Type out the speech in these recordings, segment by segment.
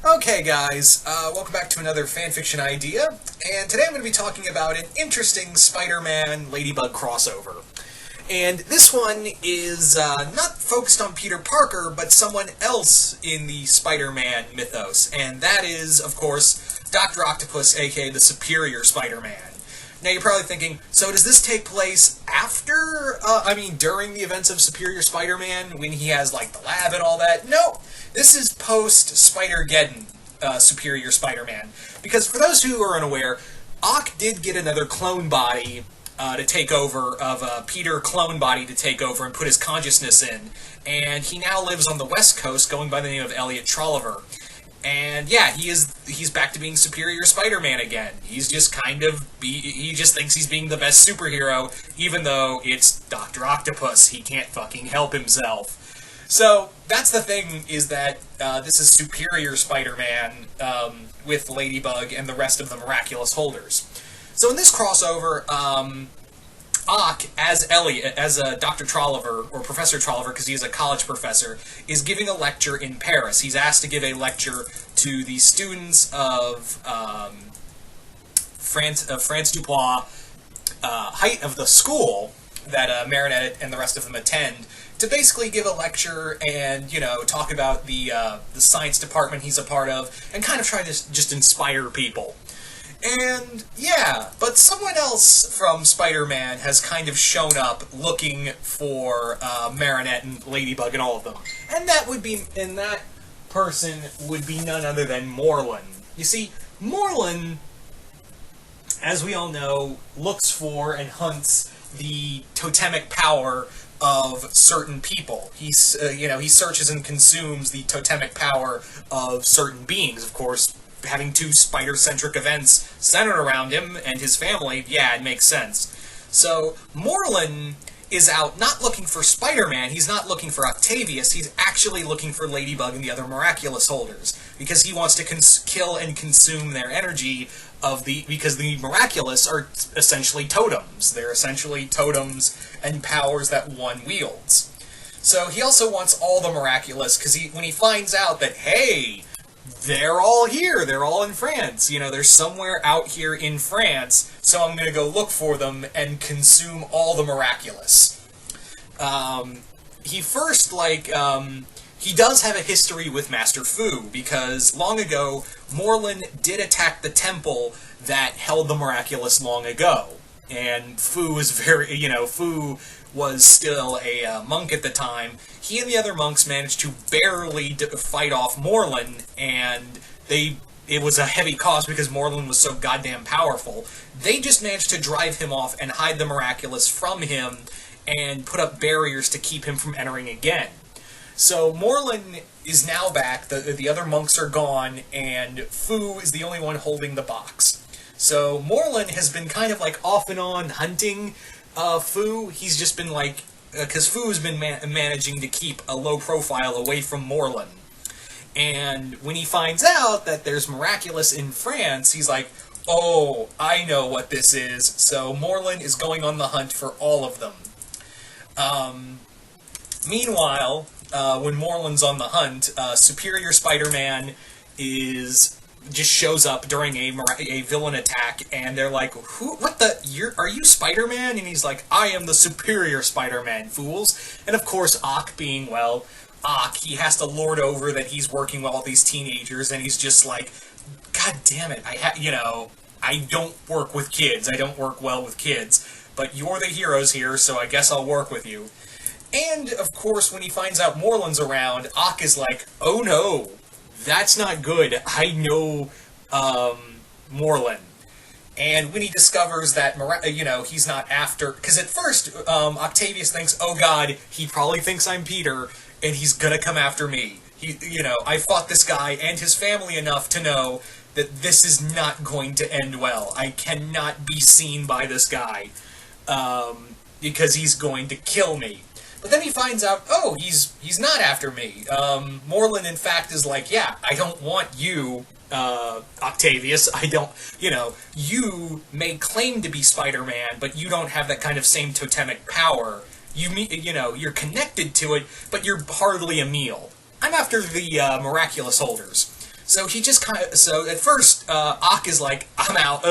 Okay, guys, welcome back to another fanfiction idea, and today I'm going to be talking about an interesting Spider-Man Ladybug crossover. And this one is not focused on Peter Parker, but someone else in the Spider-Man mythos, and that is, of course, Dr. Octopus, aka the Superior Spider-Man. Now you're probably thinking, so does this take place during the events of Superior Spider-Man, when he has, like, the lab and all that? No! This is post-Spider-Geddon, Superior Spider-Man. Because for those who are unaware, Ock did get another clone body to take over, Peter clone body to take over and put his consciousness in. And he now lives on the West Coast, going by the name of Elliot Trolliver. And yeah, he's back to being Superior Spider-Man again. He's just he just thinks he's being the best superhero, even though it's Dr. Octopus. He can't fucking help himself. So, that's the thing, is that this is Superior Spider-Man with Ladybug and the rest of the miraculous holders. So in this crossover, Ock, as Dr. Trolliver, or Professor Trolliver, because he's a college professor, is giving a lecture in Paris. He's asked to give a lecture to the students of France Dubois, height of the school that Marinette and the rest of them attend, to basically give a lecture and, talk about the science department he's a part of, and kind of try to just inspire people. And, yeah, but someone else from Spider-Man has kind of shown up looking for Marinette and Ladybug and all of them. And that person would be none other than Morlun. You see, Morlun, as we all know, looks for and hunts the totemic power of certain people. He searches and consumes the totemic power of certain beings, of course. Having two spider-centric events centered around him and his family, yeah, it makes sense. So, Morlun is out not looking for Spider-Man, he's not looking for Octavius, he's actually looking for Ladybug and the other miraculous holders, because he wants to kill and consume their energy because the miraculous are essentially totems. They're essentially totems and powers that one wields. So, he also wants all the miraculous, because when he finds out that, hey, they're all here, they're all in France, they're somewhere out here in France, so I'm gonna go look for them and consume all the miraculous. He does have a history with Master Fu, because long ago, Morlun did attack the temple that held the miraculous long ago. And Fu was still a monk at the time. He and the other monks managed to barely fight off Morlun, and it was a heavy cost because Morlun was so goddamn powerful. They just managed to drive him off and hide the miraculous from him and put up barriers to keep him from entering again. So Morlun is now back, the other monks are gone, and Fu is the only one holding the box. So Morlun has been kind of like off and on hunting Fu. He's just been like, because Fu has been managing to keep a low profile away from Morlun. And when he finds out that there's miraculous in France, he's like, oh, I know what this is. So Morlun is going on the hunt for all of them. Meanwhile, when Morlun's on the hunt, Superior Spider-Man just shows up during a villain attack, and they're like, are you Spider-Man? And he's like, I am the Superior Spider-Man, fools. And of course, Ock being, Ock, he has to lord over that he's working with all these teenagers, and he's just like, God damn it, I don't work with kids, I don't work well with kids, but you're the heroes here, so I guess I'll work with you. And, of course, when he finds out Morlun's around, Ock is like, oh no, that's not good. I know Morlun. And when he discovers that, he's not after... Because at first, Octavius thinks, oh god, he probably thinks I'm Peter, and he's gonna come after me. I fought this guy and his family enough to know that this is not going to end well. I cannot be seen by this guy, because he's going to kill me. But then he finds out, oh, he's not after me. Morlun, in fact, is like, yeah, I don't want you, Octavius. I don't, you may claim to be Spider-Man, but you don't have that kind of same totemic power. You're connected to it, but you're hardly a meal. I'm after the miraculous holders. So he just kind of, so at first, Ock is like, I'm out,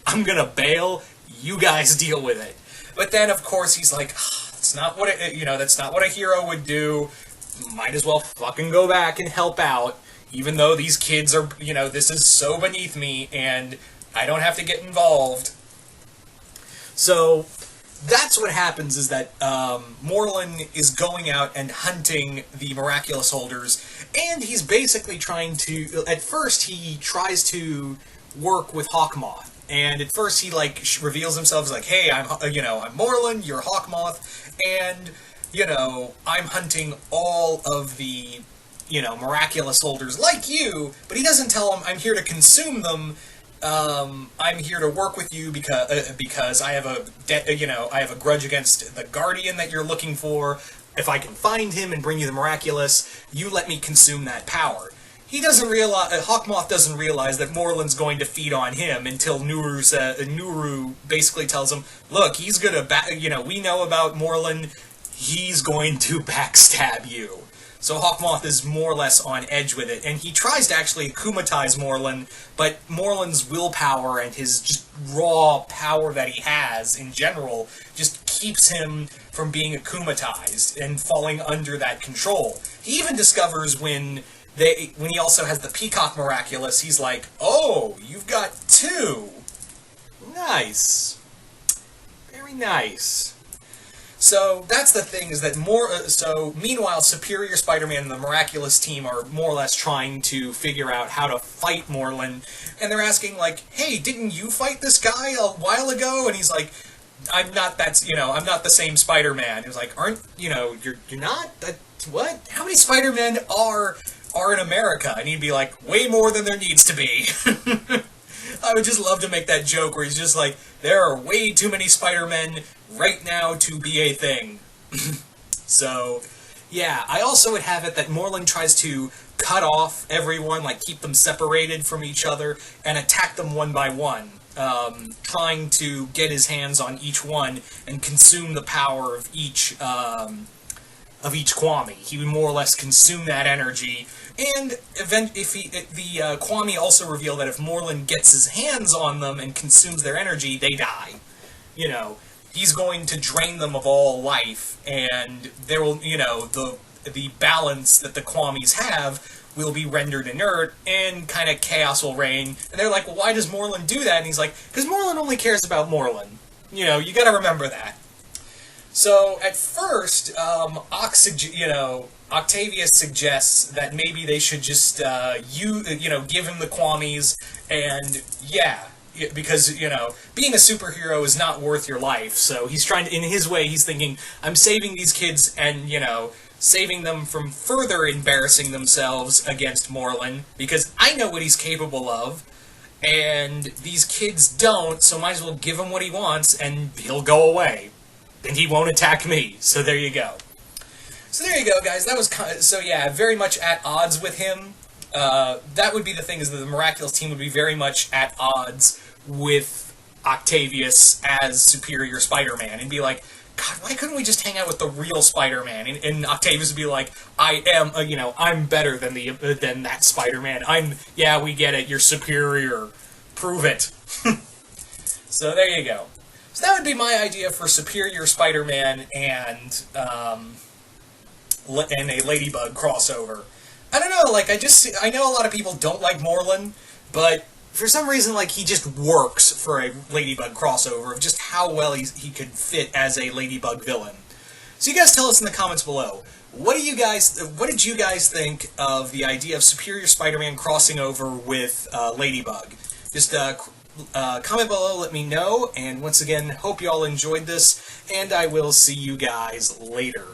I'm gonna bail, you guys deal with it. But then, of course, he's like, that's not what that's not what a hero would do. Might as well fucking go back and help out, even though these kids are, this is so beneath me, and I don't have to get involved. So that's what happens, is that Morlun is going out and hunting the miraculous holders, and he's basically trying to, at first he tries to work with Hawkmoth, and at first he reveals himself as like, hey, I'm Morlun, you're Hawkmoth, and I'm hunting all of the miraculous holders like you, but he doesn't tell them I'm here to consume them. I'm here to work with you because I have a grudge against the Guardian that you're looking for. If I can find him and bring you the miraculous, you let me consume that power. He doesn't realize, Hawkmoth doesn't realize that Morlun's going to feed on him until Nuru basically tells him, look, he's gonna we know about Morlun, he's going to backstab you. So Hawkmoth is more or less on edge with it, and he tries to actually akumatize Morlun, but Morlun's willpower and his just raw power that he has in general just keeps him from being akumatized and falling under that control. He even discovers when he also has the Peacock Miraculous, he's like, oh, you've got two. Nice. Very nice. So that's the thing, is that meanwhile, Superior Spider-Man and the Miraculous team are more or less trying to figure out how to fight Morlun, and they're asking like, hey, didn't you fight this guy a while ago? And he's like, I'm not the same Spider-Man. He's like, you're not? What? How many Spider-Men are in America? And he'd be like, way more than there needs to be. I would just love to make that joke where he's just like, there are way too many Spider-Men right now to be a thing. So, yeah, I also would have it that Morlun tries to cut off everyone, keep them separated from each other, and attack them one by one, trying to get his hands on each one and consume the power of each Kwami. He would more or less consume that energy, and the Kwami also reveal that if Morlun gets his hands on them and consumes their energy, they die. He's going to drain them of all life, and there will, the balance that the Kwamis have will be rendered inert, and kind of chaos will reign. And they're like, well, why does Morlun do that? And he's like, because Morlun only cares about Morlun. You gotta remember that. So, at first, Octavius suggests that maybe they should just, give him the Kwamis, and, yeah, because, being a superhero is not worth your life, so he's trying to, in his way, he's thinking, I'm saving these kids and, saving them from further embarrassing themselves against Morlun, because I know what he's capable of, and these kids don't, so might as well give him what he wants, and he'll go away. And he won't attack me, so there you go. So there you go, guys. That was very much at odds with him. That would be the thing, is that the Miraculous team would be very much at odds with Octavius as Superior Spider-Man, and be like, God, why couldn't we just hang out with the real Spider-Man? And Octavius would be like, I'm better than that Spider-Man. We get it, you're superior. Prove it. So there you go. So that would be my idea for Superior Spider-Man and a Ladybug crossover. I don't know, I know a lot of people don't like Morlun, but for some reason, he just works for a Ladybug crossover of just how well he could fit as a Ladybug villain. So you guys tell us in the comments below, what did you guys think of the idea of Superior Spider-Man crossing over with Ladybug? Just comment below, let me know, and once again, hope you all enjoyed this, and I will see you guys later.